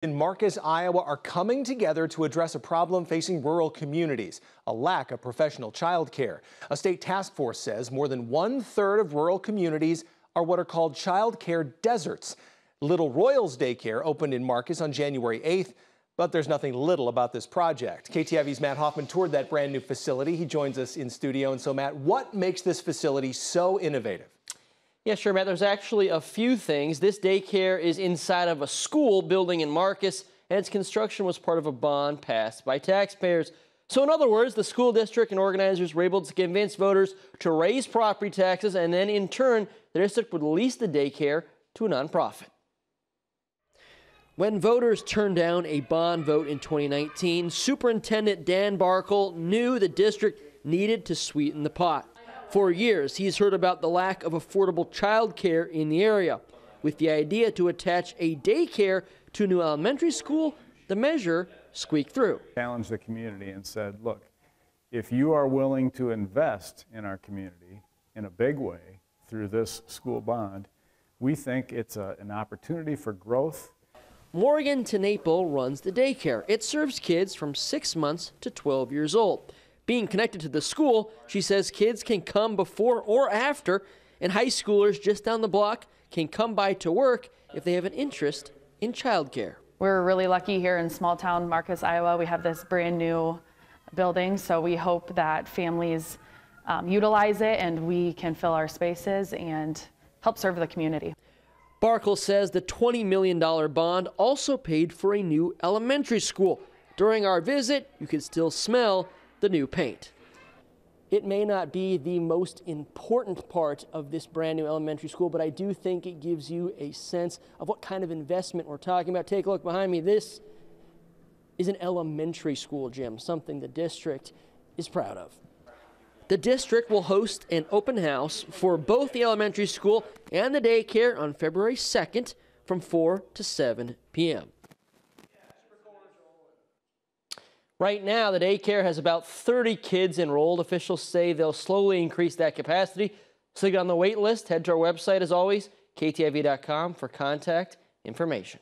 In Marcus, Iowa are coming together to address a problem facing rural communities, a lack of professional child care. A state task force says more than 1/3 of rural communities are what are called child care deserts. Little Royals Daycare opened in Marcus on January 8th, but there's nothing little about this project. KTIV's Matt Hoffman toured that brand new facility. He joins us in studio. And so, Matt, what makes this facility so innovative? Yeah, sure, Matt. There's actually a few things. This daycare is inside of a school building in Marcus, and its construction was part of a bond passed by taxpayers. So in other words, the school district and organizers were able to convince voters to raise property taxes, and then in turn, the district would lease the daycare to a nonprofit. When voters turned down a bond vote in 2019, Superintendent Dan Barkle knew the district needed to sweeten the pot. For years, he's heard about the lack of affordable child care in the area. With the idea to attach a daycare to a new elementary school, the measure squeaked through. Challenged the community and said, look, if you are willing to invest in our community in a big way through this school bond, we think it's an opportunity for growth. Morgan Tenaple runs the daycare. It serves kids from 6 months to 12 years old. Being connected to the school, she says kids can come before or after, and high schoolers just down the block can come by to work if they have an interest in childcare. We're really lucky here in small town Marcus, Iowa. We have this brand new building, so we hope that families utilize it and we can fill our spaces and help serve the community. Barkle says the $20 million bond also paid for a new elementary school. During our visit, you could still smell the new paint. It may not be the most important part of this brand new elementary school, but I do think it gives you a sense of what kind of investment we're talking about. Take a look behind me. This is an elementary school gym, something the district is proud of. The district will host an open house for both the elementary school and the daycare on February 2nd from 4 to 7 p.m. Right now, the daycare has about 30 kids enrolled. Officials say they'll slowly increase that capacity. So get on the wait list. Head to our website, as always, ktiv.com, for contact information.